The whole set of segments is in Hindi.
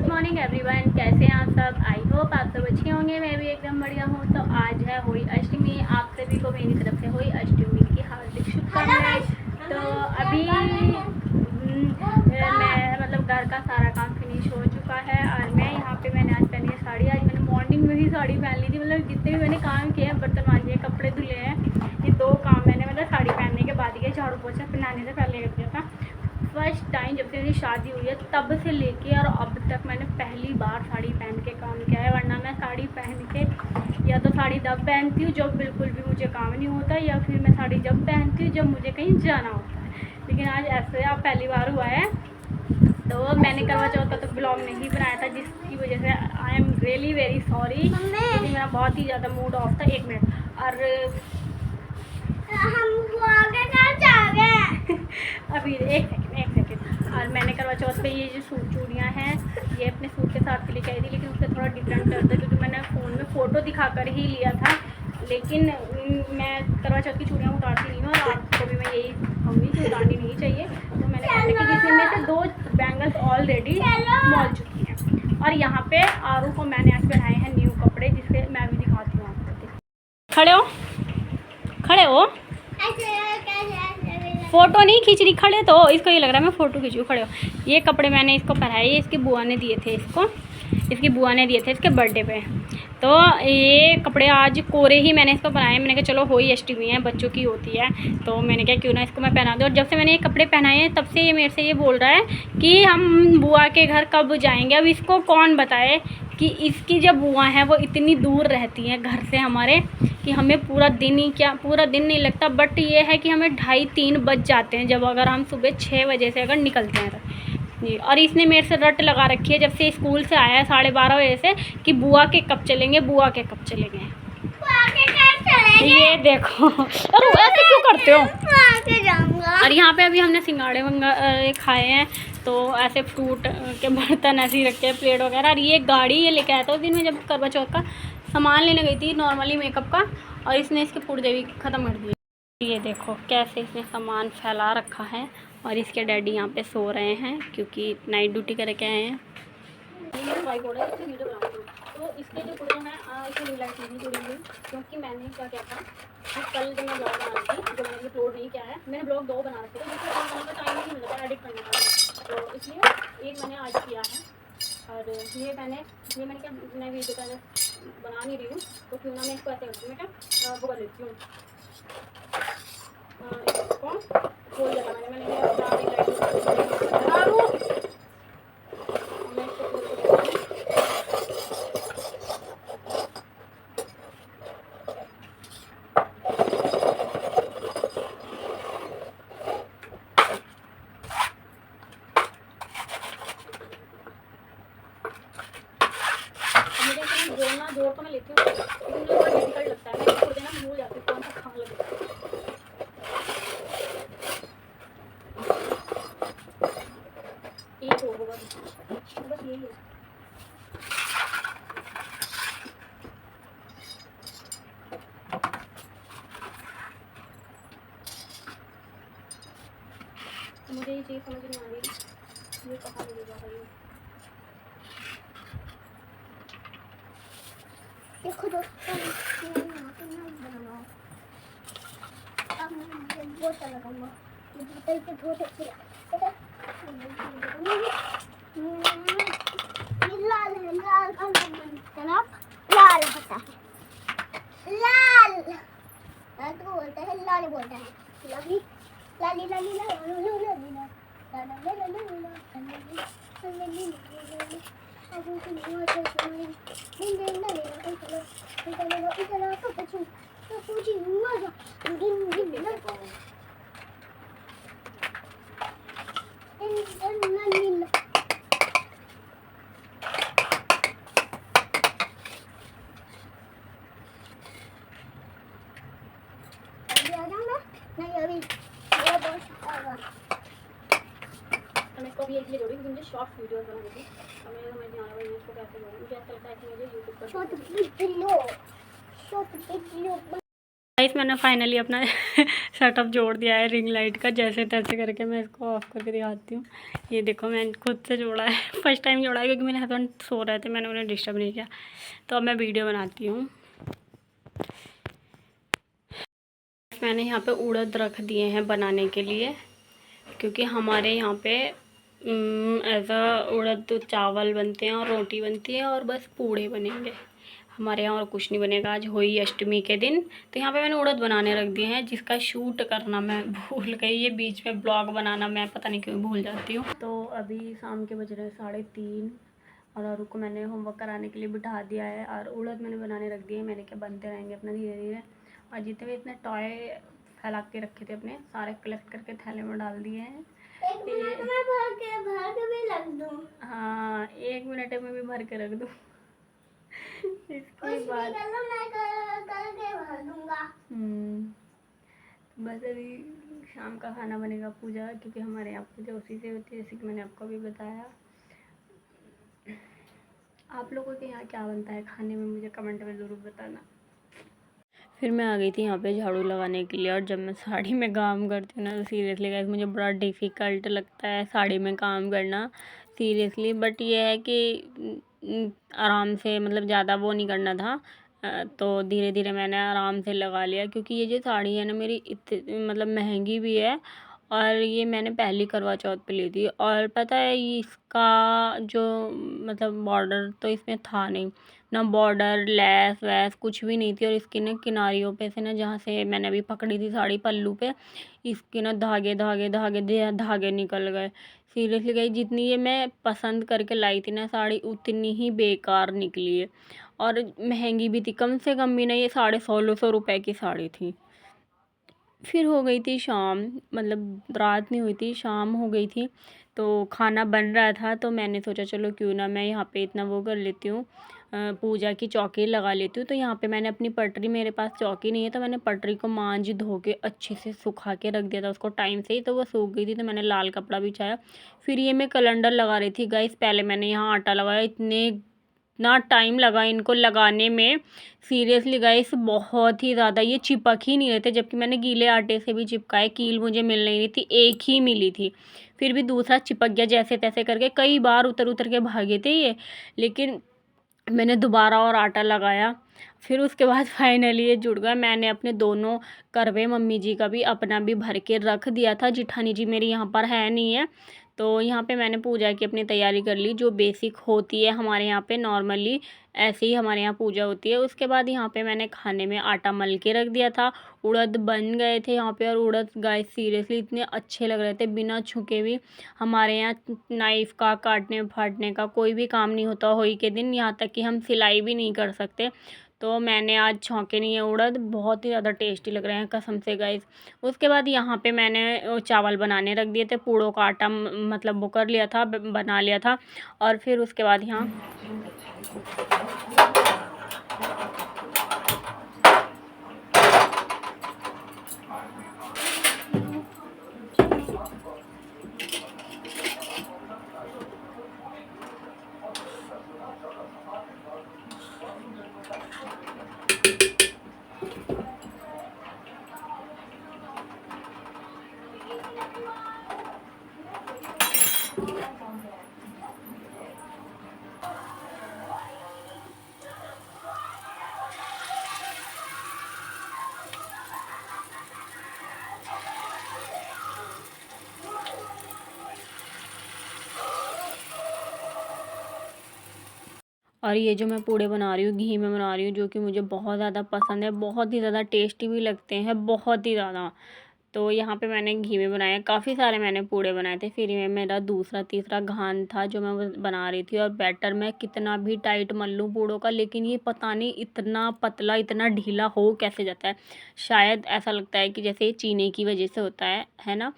गुड मॉर्निंग एवरीवन, कैसे हैं आप सब। आई होप आप सब अच्छे होंगे। मैं भी एकदम बढ़िया हूँ। तो आज है होली अष्टमी। आप सभी को मेरी तरफ से होली अष्टमी की हार्दिक शुभकामनाएं। तो अभी मैं मतलब घर का सारा काम फिनिश हो चुका है और मैं यहाँ पे मैंने आज पहनी है साड़ी। आज मैंने मॉर्निंग में ही साड़ी पहन ली थी। मतलब जितने भी मैंने काम किए हैं, बर्तन मांजे, कपड़े धुले हैं, ये दो काम मैंने मतलब साड़ी पहनने के बाद ही झाड़ू पोछा पहनाने से पहले कर दिया था। फर्स्ट टाइम जब से मेरी शादी हुई है तब से लेके और अब तक मैंने पहली बार साड़ी पहन के काम किया है। वरना मैं साड़ी पहन के या तो साड़ी तब पहनती हूँ जब बिल्कुल भी मुझे काम नहीं होता, या फिर मैं साड़ी जब पहनती हूँ जब मुझे कहीं जाना होता है। लेकिन आज ऐसे अब पहली बार हुआ है। तो मैंने करवा चौथ का तो ब्लॉग नहीं बनाया था, जिसकी वजह से I am really very sorry. क्योंकि मेरा बहुत ही ज़्यादा मूड ऑफ था। 1 मिनट और अभी एक सेकेंड। और मैंने करवा चौथ पे ये जो सूट चूड़ियाँ हैं ये अपने सूट के साथ के लेके आई थी, लेकिन उससे थोड़ा डिफरेंट कर था क्योंकि मैंने फ़ोन में फ़ोटो दिखाकर ही लिया था। लेकिन मैं करवा चौथ की चूड़ियाँ उतारती नहीं हूँ और आपको भी मैं यही कहूँगी कि उतारनी नहीं चाहिए। तो मैंने ऐसे कि जिसमें से 2 बैंगल्स ऑलरेडी मॉल चुकी हैं। और यहाँ पे आरू को मैंने आज पहनाए हैं न्यू कपड़े, जिससे मैं भी दिखाती हूँ आपको। खड़े हो फ़ोटो नहीं खींच रही, खड़े तो इसको ये लग रहा है मैं फ़ोटो खींचूँ। खड़े हो। ये कपड़े मैंने इसको पहनाए, ये इसकी बुआ ने दिए थे इसकी बुआ ने दिए थे इसके बर्थडे पे। तो ये कपड़े आज कोरे ही मैंने इसको पहनाए। मैंने कहा चलो होली अष्टमी है, बच्चों की होती है, तो मैंने कहा क्यों ना इसको मैं पहना दूँ। और जब से मैंने ये कपड़े पहनाए हैं तब से ये मेरे से ये बोल रहा है कि हम बुआ के घर कब जाएंगे। अब इसको कौन बताए कि इसकी जब बुआ है वो इतनी दूर रहती हैं घर से हमारे कि हमें पूरा दिन नहीं लगता। बट ये है कि हमें 2:30-3 बज जाते हैं जब अगर हम सुबह 6 बजे से अगर निकलते हैं जी। और इसने मेरे से रट लगा रखी है जब से स्कूल से आया है 12:30 बजे से कि बुआ के कब चलेंगे। ये देखो अरे ऐसे क्यों करते हो। और यहाँ पे अभी हमने सिंगाड़े खाए हैं, तो ऐसे फ्रूट के बर्तन ऐसे ही रखे हैं, प्लेट वगैरह। और ये गाड़ी ये लेके आया था उस दिन में जब करवा चौथ का सामान लेने गई थी नॉर्मली मेकअप का, और इसने इसके पुर्जे ख़त्म कर दिए। ये देखो कैसे इसने सामान फैला रखा है। और इसके डैडी यहाँ पे सो रहे हैं क्योंकि नाइट ड्यूटी करके आए हैं। तो इसके जो पुर्जे हैं इसमें लाइट नहीं जुड़ी, क्योंकि मैंने क्या किया था कि कल जब मैं ब्लॉग बना रही थी, जो मैंने अपलोड नहीं किया है, मैंने ब्लॉग 2 बना रखे थे जिसमें टाइम नहीं मिलता एडिट करने का। तो इसलिए एक मैंने आज किया है। और ये मैंने क्या मैं वीडियो का बना नहीं रही हूँ, तो क्यों ना मैं इसको ऐसे करती हूँ, मैं क्या वो कर लेती हूँ। इसको खोल दिया मैंने मैं जोड़ तो मैं लेती हूँ, लेकिन मुझे थोड़ा डिफिकल्ट लगता है। मैं इसको देना भूल जाती हूँ कौन सा खाना लगता है। एक होगा बस यही है। मुझे ये चीज़ समझ नहीं आ रही, ये कहाँ मिलेगा भाई। देखो दोस्तों बहुत लगाऊंगा, बोतल पे बहुत अच्छी लाल है, लाल लाल होता है, लाल तो बोलता है, लाल बोलता है, लाली लाली लाली लाली मैं इसको भी इसलिए जोड़ी क्योंकि मुझे शॉर्ट वीडियोस बनानी थी। और मेरे समझ नहीं आ रहा भाई इसको कैसे जोड़ूं। मुझे ऐसा लगता है कि मुझे यूट्यूब पर गाइस मैंने फाइनली अपना सेटअप जोड़ दिया है रिंग लाइट का, जैसे तैसे करके मैं इसको ऑफ करके दिखाती हूँ। ये देखो मैंने खुद से जोड़ा है, फर्स्ट टाइम जोड़ा है क्योंकि मेरे हस्बैंड सो रहे थे, मैंने उन्हें डिस्टर्ब नहीं किया। तो अब मैं वीडियो बनाती हूँ। मैंने यहाँ पे उड़द रख दिए हैं बनाने के लिए, क्योंकि हमारे यहाँ पे ऐसा उड़द चावल बनते हैं और रोटी बनती है और बस पूड़े बनेंगे हमारे यहाँ, और कुछ नहीं बनेगा। आज हुई अष्टमी के दिन, तो यहाँ पे मैंने उड़द बनाने रख दिए हैं, जिसका शूट करना मैं भूल गई। ये बीच में ब्लॉग बनाना मैं पता नहीं क्यों भूल जाती हूँ। तो अभी शाम के बज रहे हैं 3:30 और आरू को मैंने होमवर्क कराने के लिए बिठा दिया है, और उड़द मैंने बनाने रख दिए हैं। मैंने क्या बनते रहेंगे अपना धीरे धीरे। और जितने भी इतने टॉय फैला के रखे थे अपने, सारे कलेक्ट करके थैले में डाल दिए हैं। भर के भी रख दूँ? हाँ, 1 मिनट में भी भर के रख दूँ। इसके बाद भर दूँगा। बस अभी शाम का खाना बनेगा पूजा, क्योंकि हमारे यहाँ पूजा उसी से होती है, जैसे कि मैंने आपको भी बताया। आप लोगों के यहाँ क्या बनता है खाने में, मुझे कमेंट में ज़रूर बताना। फिर मैं आ गई थी यहाँ पे झाड़ू लगाने के लिए, और जब मैं साड़ी में काम करती हूँ ना, तो सीरियसली गाइस मुझे बड़ा डिफ़िकल्ट लगता है साड़ी में काम करना, सीरियसली। बट ये है कि आराम से, मतलब ज़्यादा वो नहीं करना था, तो धीरे धीरे मैंने आराम से लगा लिया। क्योंकि ये जो साड़ी है ना मेरी मतलब महंगी भी है, और ये मैंने पहली करवा चौथ पे ली थी। और पता है इसका जो मतलब बॉर्डर तो इसमें था नहीं, ना बॉर्डर लेस वैस कुछ भी नहीं थी। और इसकी ना किनारियों पे से ना, जहाँ से मैंने अभी पकड़ी थी साड़ी पल्लू पे, इसके ना धागे धागे धागे धागे निकल गए। सीरियसली गई, जितनी ये मैं पसंद करके लाई थी ना साड़ी, उतनी ही बेकार निकली है। और महंगी भी थी, कम से कम भी नहीं, ये 150 रुपये की साड़ी थी। फिर हो गई थी शाम, मतलब रात नहीं हुई थी, शाम हो गई थी। तो खाना बन रहा था, तो मैंने सोचा चलो क्यों ना मैं यहाँ पे इतना वो कर लेती हूँ, पूजा की चौकी लगा लेती हूँ। तो यहाँ पे मैंने अपनी पटरी, मेरे पास चौकी नहीं है, तो मैंने पटरी को मांझ धो के अच्छे से सुखा के रख दिया था उसको टाइम से ही, तो वो सूख गई थी। तो मैंने लाल कपड़ा बिछाया। फिर ये मैं कैलेंडर लगा रही थी गाइस। पहले मैंने यहाँ आटा लगाया, इतना टाइम लगा इनको लगाने में, सीरियसली गाइस बहुत ही ज़्यादा। ये चिपक ही नहीं रहे थे, जबकि मैंने गीले आटे से भी चिपकाए, कील मुझे मिल नहीं रही थी, एक ही मिली थी। फिर भी दूसरा चिपक गया, जैसे तैसे करके कई बार उतर उतर के भागे थे ये, लेकिन मैंने दोबारा और आटा लगाया। फिर उसके बाद फाइनली ये जुड़ गया। मैंने अपने दोनों करवे, मम्मी जी का भी, अपना भी भर के रख दिया था। जिठानी जी मेरी यहाँ पर है नहीं है, तो यहाँ पे मैंने पूजा की अपनी तैयारी कर ली, जो बेसिक होती है हमारे यहाँ पे नॉर्मली, ऐसे ही हमारे यहाँ पूजा होती है। उसके बाद यहाँ पे मैंने खाने में आटा मल के रख दिया था। उड़द बन गए थे यहाँ पे, और उड़द गाइस सीरियसली इतने अच्छे लग रहे थे बिना छुके भी। हमारे यहाँ नाइफ़ का काटने फाटने का कोई भी काम नहीं होता होली के दिन, यहाँ तक कि हम सिलाई भी नहीं कर सकते। तो मैंने आज छौंके नहीं है उड़द, बहुत ही ज़्यादा टेस्टी लग रहे हैं कसम से गाइस। उसके बाद यहाँ पे मैंने चावल बनाने रख दिए थे, पूड़ों का आटा मतलब वो कर लिया था, बना लिया था। और फिर उसके बाद यहाँ और ये जो मैं पूड़े बना रही हूँ, घी में बना रही हूँ, जो कि मुझे बहुत ज़्यादा पसंद है, बहुत ही ज़्यादा टेस्टी भी लगते हैं, बहुत ही ज़्यादा। तो यहाँ पे मैंने घी में बनाया, काफ़ी सारे मैंने पूड़े बनाए थे। फिर ये मेरा दूसरा तीसरा घान था जो मैं बना रही थी। और बैटर मैं कितना भी टाइट मल लूँ पूड़ों का, लेकिन ये पता नहीं इतना पतला, इतना ढीला हो कैसे जाता है। शायद ऐसा लगता है कि जैसे चीनी की वजह से होता है ना।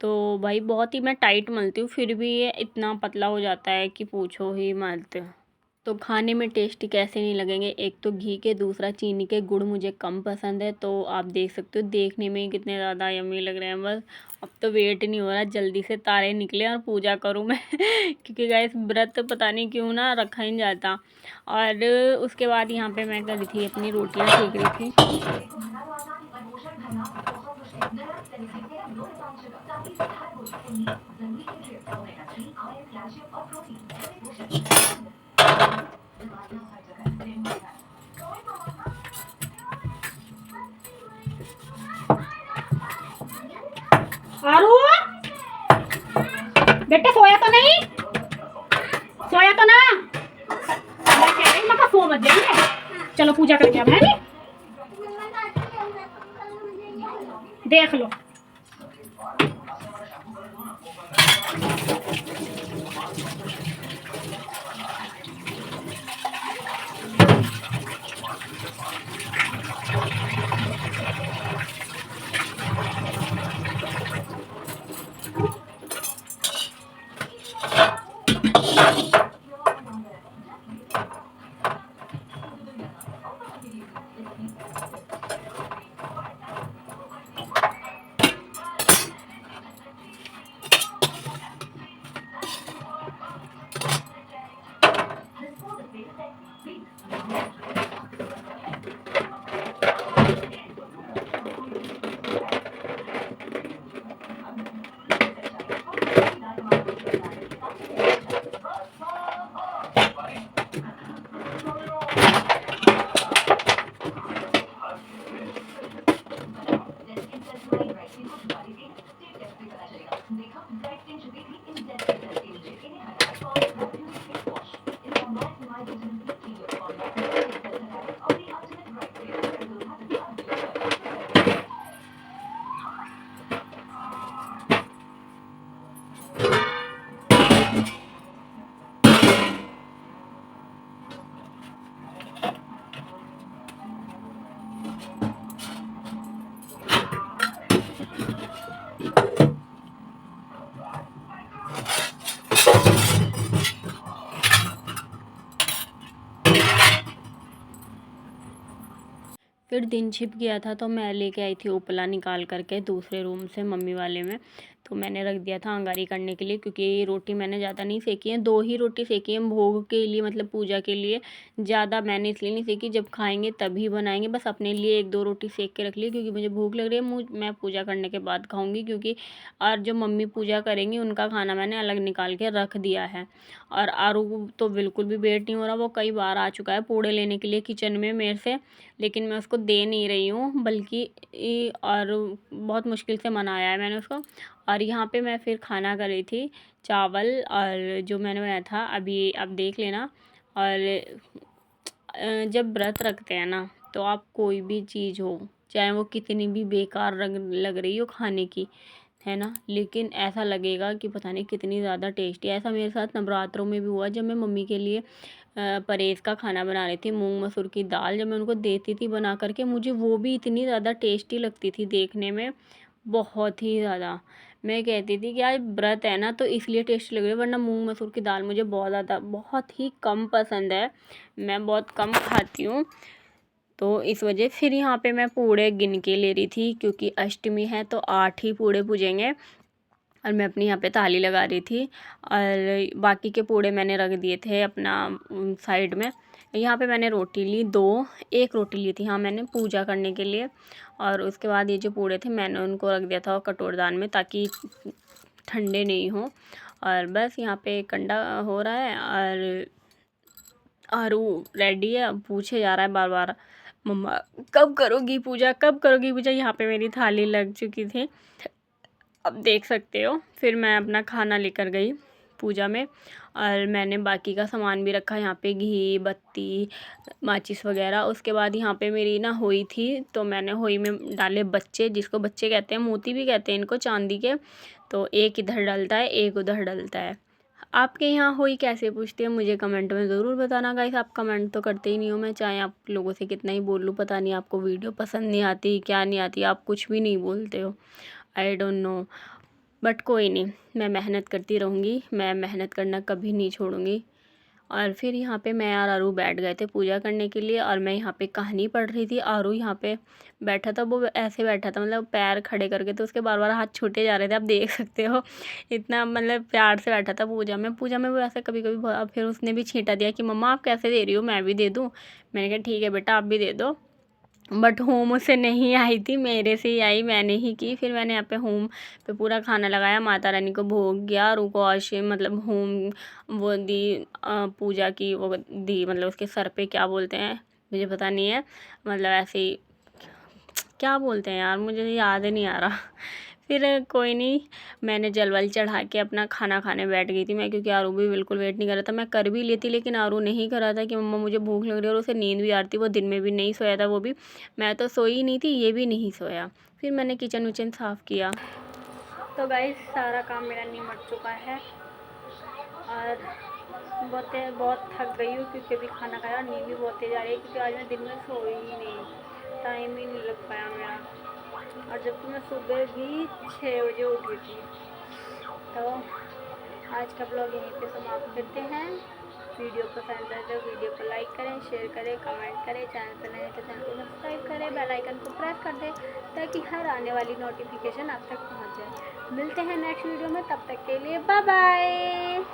तो भाई बहुत ही मैं टाइट मलती हूँ, फिर भी ये इतना पतला हो जाता है कि पूछो ही मत। तो खाने में टेस्टी कैसे नहीं लगेंगे, एक तो घी के, दूसरा चीनी के। गुड़ मुझे कम पसंद है, तो आप देख सकते हो देखने में ही कितने ज़्यादा यम्मी लग रहे हैं। बस अब तो वेट नहीं हो रहा, जल्दी से तारे निकले और पूजा करूं मैं क्योंकि गाइस व्रत पता नहीं क्यों ना रखा ही नहीं जाता। और उसके बाद यहाँ पे मैं कर रही थी अपनी रोटियाँ सेक रही थी। आरू बेटा सोया तो नहीं, सोया तो ना, मैं कह रही मैं सो मत जाएंगे। चलो पूजा करके अब है नी, देख लो। फिर दिन छिप गया था तो मैं लेके आई थी उपला निकाल करके दूसरे रूम से मम्मी वाले में। तो मैंने रख दिया था अंगारी करने के लिए, क्योंकि रोटी मैंने ज़्यादा नहीं सेकी है, 2 ही रोटी सेकी है भोग के लिए, मतलब पूजा के लिए। ज़्यादा मैंने इसलिए नहीं सेकी, जब खाएंगे तभी बनाएंगे, बस अपने लिए 1-2 रोटी सेक के रख ली, क्योंकि मुझे भूख लग रही है। मैं पूजा करने के बाद खाऊंगी, क्योंकि और जो मम्मी पूजा करेंगी उनका खाना मैंने अलग निकाल के रख दिया है। और आरू तो बिल्कुल भी वेट नहीं हो रहा, वो कई बार आ चुका है पूड़े लेने के लिए किचन में मेरे से, लेकिन मैं उसको दे नहीं रही हूँ, बल्कि और बहुत मुश्किल से मनाया है मैंने उसको। और यहाँ पे मैं फिर खाना कर रही थी, चावल और जो मैंने बनाया था अभी आप देख लेना। और जब व्रत रखते हैं ना, तो आप कोई भी चीज़ हो, चाहे वो कितनी भी बेकार लग रही हो खाने की, है ना, लेकिन ऐसा लगेगा कि पता नहीं कितनी ज़्यादा टेस्टी है। ऐसा मेरे साथ नवरात्रों में भी हुआ, जब मैं मम्मी के लिए परहेज़ का खाना बना रही थी, मूंग मसूर की दाल जब मैं उनको देती थी बना करके, मुझे वो भी इतनी ज़्यादा टेस्टी लगती थी देखने में, बहुत ही ज़्यादा। मैं कहती थी कि आज व्रत है ना तो इसलिए टेस्टी लग रही है, वरना मूंग मसूर की दाल मुझे बहुत ही कम पसंद है, मैं बहुत कम खाती हूँ। तो इस वजह फिर यहाँ पे मैं पूड़े गिन के ले रही थी, क्योंकि अष्टमी है तो 8 ही पूड़े पूजेंगे। और मैं अपनी यहाँ पे थाली लगा रही थी, और बाकी के पूड़े मैंने रख दिए थे अपना साइड में। यहाँ पे मैंने रोटी ली 2, 1 रोटी ली थी हाँ मैंने पूजा करने के लिए। और उसके बाद ये जो पूड़े थे मैंने उनको रख दिया था कटोरदान में, ताकि ठंडे नहीं हो। और बस यहाँ पे कंडा हो रहा है, और आरू रेडी है, अब पूछे जा रहा है बार बार, मम्मा कब करोगी पूजा, कब करोगी पूजा। यहाँ पे मेरी थाली लग चुकी थी, अब देख सकते हो। फिर मैं अपना खाना लेकर गई पूजा में, और मैंने बाकी का सामान भी रखा, यहाँ पे घी, बत्ती, माचिस वगैरह। उसके बाद यहाँ पे मेरी ना होई थी, तो मैंने होई में डाले बच्चे, जिसको बच्चे कहते हैं, मोती भी कहते हैं इनको, चांदी के। तो एक इधर डलता है, एक उधर डलता है। आपके यहाँ होई कैसे पूछते हैं मुझे कमेंट में ज़रूर बताना गाइस। आप कमेंट तो करते ही नहीं हो, मैं चाहे आप लोगों से कितना ही बोल लूँ, पता नहीं आपको वीडियो पसंद नहीं आती क्या नहीं आती, आप कुछ भी नहीं बोलते हो, आई डोंट नो। बट कोई नहीं, मैं मेहनत करती रहूँगी, मैं मेहनत करना कभी नहीं छोड़ूंगी। और फिर यहाँ पे मैं और आरू बैठ गए थे पूजा करने के लिए, और मैं यहाँ पे कहानी पढ़ रही थी। आरू यहाँ पे बैठा था, वो ऐसे बैठा था, मतलब पैर खड़े करके, तो उसके बार बार हाथ छूटे जा रहे थे, आप देख सकते हो। इतना मतलब प्यार से बैठा था पूजा में वो ऐसे कभी कभी। फिर उसने भी छींटा दिया कि मम्मा आप कैसे दे रही हो, मैं भी दे दूँ। मैंने कहा ठीक है बेटा आप भी दे दो। बट होम से नहीं आई थी, मेरे से ही आई, मैंने ही की। फिर मैंने यहाँ पे होम पे पूरा खाना लगाया, माता रानी को भोग गया और उनको आशीर्वाद मतलब होम वो दी, पूजा की वो दी, मतलब उसके सर पे क्या बोलते हैं मुझे पता नहीं है, मतलब ऐसे ही क्या बोलते हैं यार, मुझे याद नहीं आ रहा। फिर कोई नहीं, मैंने जल वल चढ़ा के अपना खाना खाने बैठ गई थी मैं, क्योंकि आरू भी बिल्कुल वेट नहीं कर रहा था। मैं कर भी लेती लेकिन आरू नहीं कर रहा था कि मम्मा मुझे भूख लग रही है, और उसे नींद भी आ रही थी। वो दिन में भी नहीं सोया था, वो भी, मैं तो सोई ही नहीं थी, ये भी नहीं सोया। फिर मैंने किचन विचन साफ़ किया। तो गाइस सारा काम मेरा निमट चुका है और बहुत थक गई हूँ, क्योंकि अभी खाना खाया और नींद भी बहुत तेज आ रही है, क्योंकि आज मैं दिन में सोई ही नहीं, टाइम ही नहीं लग पाया मेरा। और जबकि मैं सुबह भी 6 बजे उठी थी। तो आज का ब्लॉग यहीं पे समाप्त करते हैं। वीडियो पसंद आए तो वीडियो को लाइक करें, शेयर करें, कमेंट करें। चैनल पर नए तो चैनल को सब्सक्राइब करें, बेल आइकन को प्रेस कर दें, ताकि हर आने वाली नोटिफिकेशन आप तक पहुंच जाए। मिलते हैं नेक्स्ट वीडियो में, तब तक के लिए बाय बाय।